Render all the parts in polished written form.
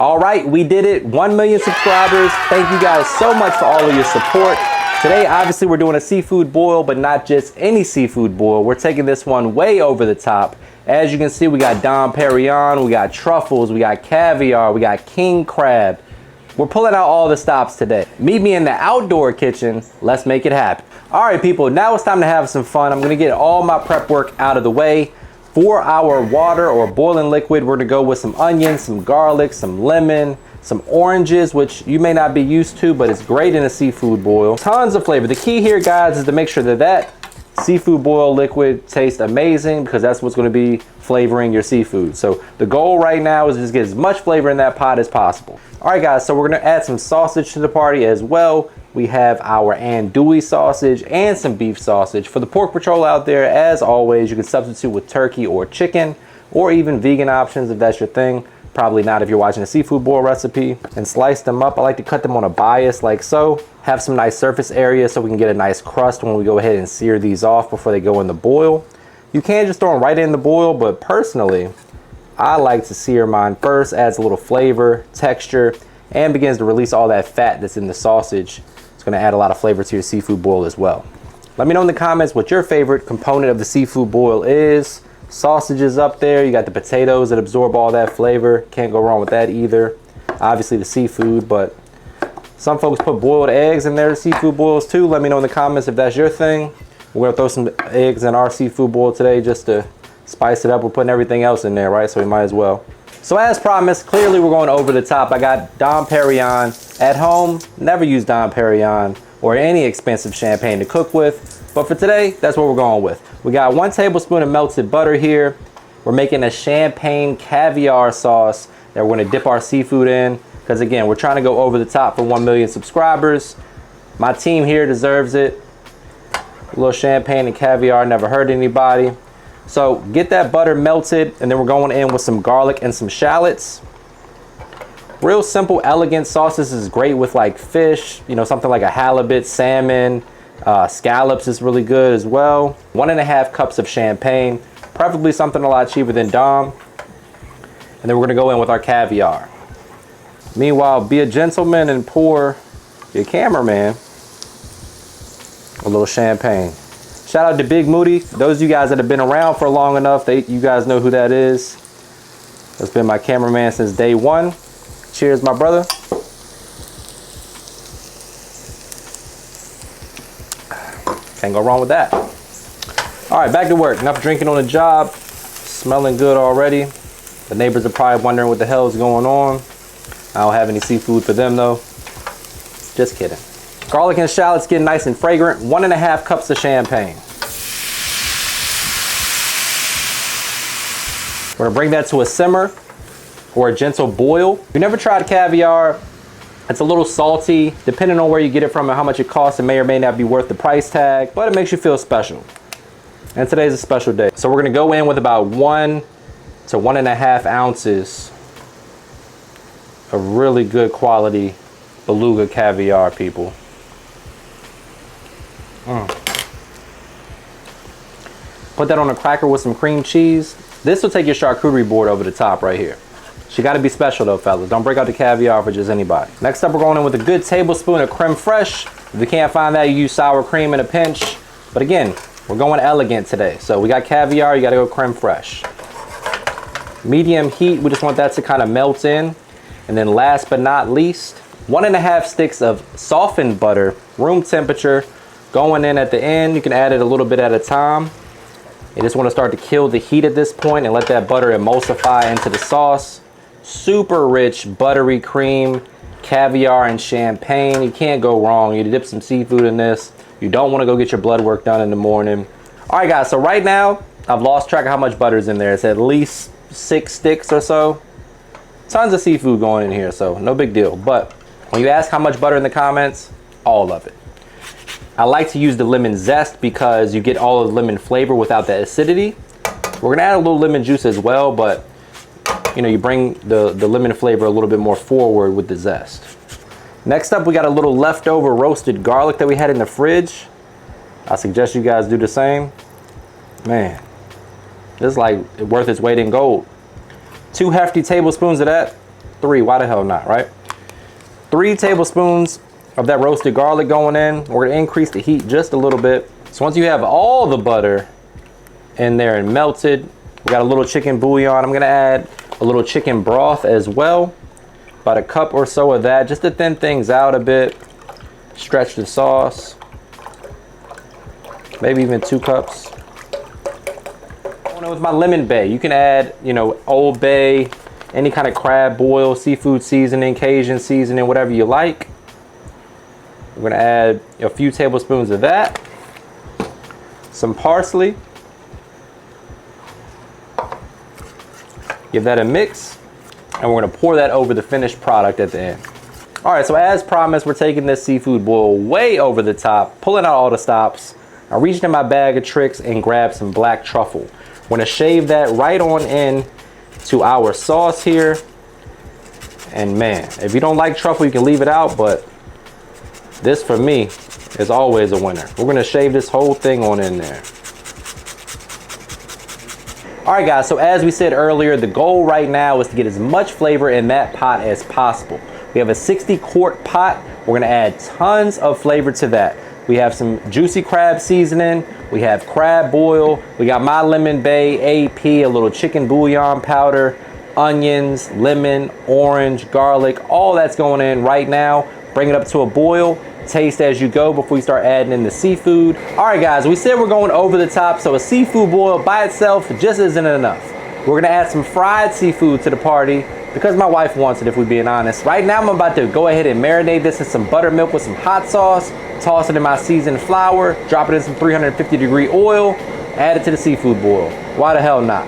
All right, we did it. 1 million subscribers. Thank you guys so much for all of your support. Today, obviously, we're doing a seafood boil, but not just any seafood boil. We're taking this one way over the top. As you can see, we got Dom Perignon, we got truffles, we got caviar, we got king crab. We're pulling out all the stops today. Meet me in the outdoor kitchen. Let's make it happen. All right, people, now it's time to have some fun. I'm gonna get all my prep work out of the way. For our water or boiling liquid, we're gonna go with some onions, some garlic, some lemon, some oranges, which you may not be used to, but it's great in a seafood boil. Tons of flavor. The key here, guys, is to make sure that that seafood boil liquid tastes amazing, because that's what's gonna be flavoring your seafood. So the goal right now is just get as much flavor in that pot as possible. All right, guys, so we're gonna add some sausage to the party as well. We have our andouille sausage and some beef sausage. For the pork patrol out there, as always, you can substitute with turkey or chicken, or even vegan options if that's your thing. Probably not if you're watching a seafood boil recipe. And slice them up. I like to cut them on a bias like so. Have some nice surface area so we can get a nice crust when we go ahead and sear these off before they go in the boil. You can just throw them right in the boil, but personally, I like to sear mine first. Adds a little flavor, texture, and begins to release all that fat that's in the sausage. It's gonna add a lot of flavor to your seafood boil as well. Let me know in the comments what your favorite component of the seafood boil is. Sausage is up there. You got the potatoes that absorb all that flavor. Can't go wrong with that either. Obviously the seafood, but some folks put boiled eggs in their seafood boils too. Let me know in the comments if that's your thing. We're gonna throw some eggs in our seafood boil today just to spice it up. We're putting everything else in there, right? So we might as well. So as promised, clearly we're going over the top. I got Dom Perignon. At home, never use Dom Perignon or any expensive champagne to cook with. But for today, that's what we're going with. We got 1 tablespoon of melted butter here. We're making a champagne caviar sauce that we're gonna dip our seafood in. Because again, we're trying to go over the top for 1 million subscribers. My team here deserves it. A little champagne and caviar never hurt anybody. So get that butter melted, and then we're going in with some garlic and some shallots. Real simple, elegant sauces is great with like fish, you know, something like a halibut, salmon, scallops is really good as well. 1.5 cups of champagne, preferably something a lot cheaper than Dom. And then we're gonna go in with our caviar. Meanwhile, be a gentleman and pour your cameraman a little champagne. Shout out to Big Moody. Those of you guys that have been around for long enough, you guys know who that is. That's been my cameraman since day one. Cheers, my brother. Can't go wrong with that. All right, back to work. Enough drinking on the job. Smelling good already. The neighbors are probably wondering what the hell is going on. I don't have any seafood for them though. Just kidding. Garlic and shallots getting nice and fragrant. 1.5 cups of champagne. We're gonna bring that to a simmer or a gentle boil. If you never tried caviar, it's a little salty. Depending on where you get it from and how much it costs, it may or may not be worth the price tag, but it makes you feel special. And today's a special day. So we're gonna go in with about 1 to 1.5 ounces of really good quality beluga caviar, people. Put that on a cracker with some cream cheese. This will take your charcuterie board over the top right here. She got to be special though, fellas. Don't break out the caviar for just anybody. Next up, we're going in with a good tablespoon of creme fraiche. If you can't find that, you use sour cream in a pinch. But again, we're going elegant today. So we got caviar, you got to go creme fraiche. Medium heat, we just want that to kind of melt in. And then last but not least, 1.5 sticks of softened butter, room temperature, going in at the end. You can add it a little bit at a time. You just want to start to kill the heat at this point and let that butter emulsify into the sauce. Super rich, buttery cream, caviar and champagne. You can't go wrong. You dip some seafood in this. You don't want to go get your blood work done in the morning. All right, guys, so right now, I've lost track of how much butter is in there. It's at least 6 sticks or so. Tons of seafood going in here, so no big deal. But when you ask how much butter in the comments, all of it. I like to use the lemon zest because you get all of the lemon flavor without the acidity. We're gonna add a little lemon juice as well, but you know, you bring the lemon flavor a little bit more forward with the zest. Next up, we got a little leftover roasted garlic that we had in the fridge. I suggest you guys do the same. Man, this is like worth its weight in gold. 2 hefty tablespoons of that. 3, why the hell not, right? 3 tablespoons of that roasted garlic going in. We're gonna increase the heat just a little bit. So once you have all the butter in there and melted, we got a little chicken bouillon. I'm gonna add a little chicken broth as well. About a cup or so of that, just to thin things out a bit. Stretch the sauce. Maybe even 2 cups. With my lemon bay, you can add, you know, Old Bay, any kind of crab boil, seafood seasoning, Cajun seasoning, whatever you like. We're gonna add a few tablespoons of that. Some parsley. Give that a mix, and we're gonna pour that over the finished product at the end. All right, so as promised, we're taking this seafood boil way over the top, pulling out all the stops. I reached in my bag of tricks and grabbed some black truffle. We're gonna shave that right on in to our sauce here. And man, if you don't like truffle, you can leave it out, but this for me is always a winner. We're gonna shave this whole thing on in there. All right guys, so as we said earlier, the goal right now is to get as much flavor in that pot as possible. We have a 60-quart pot. We're gonna add tons of flavor to that. We have some juicy crab seasoning. We have crab boil. We got my lemon bay, AP, a little chicken bouillon powder, onions, lemon, orange, garlic, all that's going in right now. Bring it up to a boil. Taste as you go before you start adding in the seafood. All right guys, we said we're going over the top, so a seafood boil by itself just isn't enough. We're gonna add some fried seafood to the party because my wife wants it, if we're being honest. Right now I'm about to go ahead and marinate this in some buttermilk with some hot sauce, toss it in my seasoned flour, drop it in some 350-degree oil, add it to the seafood boil. Why the hell not?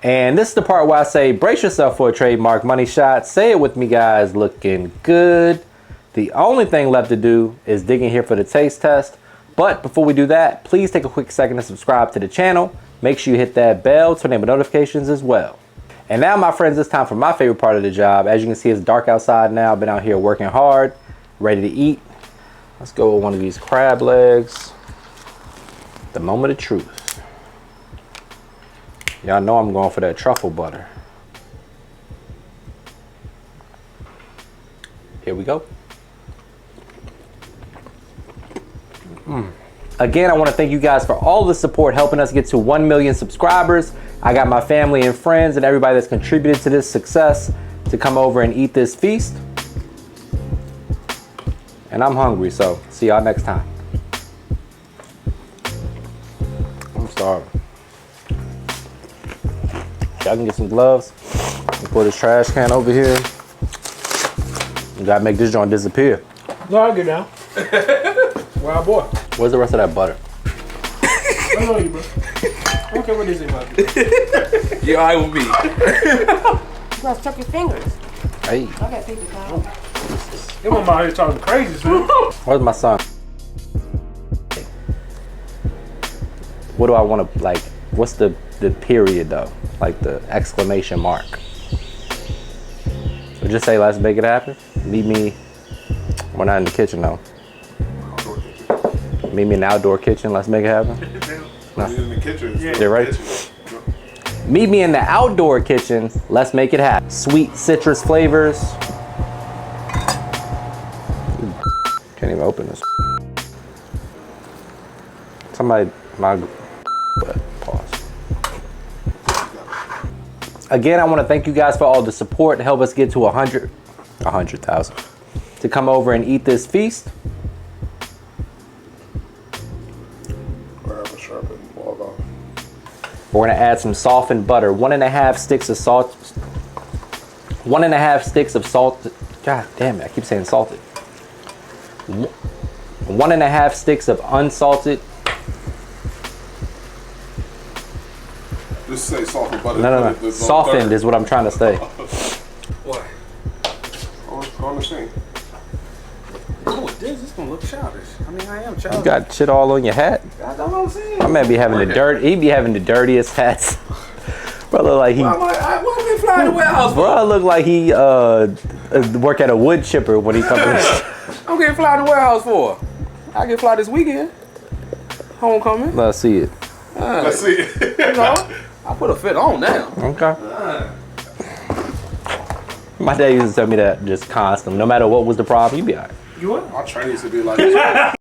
And this is the part where I say, brace yourself for a trademark money shot. Say it with me, guys. Looking good. The only thing left to do is dig in here for the taste test. But before we do that, please take a quick second to subscribe to the channel. Make sure you hit that bell to enable notifications as well. And now, my friends, it's time for my favorite part of the job. As you can see, it's dark outside now. I've been out here working hard, ready to eat. Let's go with one of these crab legs. The moment of truth. Y'all know I'm going for that truffle butter. Here we go. Again, I want to thank you guys for all the support helping us get to 1 million subscribers. I got my family and friends and everybody that's contributed to this success to come over and eat this feast. And I'm hungry, so see y'all next time. I'm starving. Y'all can get some gloves. Put this trash can over here. You gotta make this joint disappear. No, I'll get down. Wild boy. Where's the rest of that butter? I know you, bro. I don't care what this is about. You're all right with me. You gotta chuck your fingers. Hey. I got paper towel. Your mama out here talking crazy, son. Where's my son? What do I want to, like, what's the period though? Like the exclamation mark. So just say, let's make it happen. Meet me, we're not in the kitchen though. Meet me in the outdoor kitchen, let's make it happen. No. In the kitchen. Yeah. You're right. Meet me in the outdoor kitchen, let's make it happen. Sweet citrus flavors. Can't even open this. Somebody, but pause. Again, I want to thank you guys for all the support to help us get to 100,000 to come over and eat this feast. We're gonna add some softened butter, 1.5 sticks of salt, 1.5 sticks of salt. God damn it, I keep saying salted. 1.5 sticks of unsalted. Just say softened butter. No. Softened is what I'm trying to say. What? On the sink. Oh, this is gonna look childish. I mean, I am You childish. got shit all on your hat. That's what I'm saying. My man be having the dirt. He be having the dirtiest hats. Bro, look like he. I'm like, what we flying the warehouse for? Bro, look like he work at a wood chipper when he comes in. I'm getting fly in the warehouse for. I get fly this weekend. Homecoming. Let's see it. Let's see it. You know, I put a fit on now. Okay. My dad used to tell me that just constantly. No matter what was the problem, you'd be all right. You what? My trainers would be like,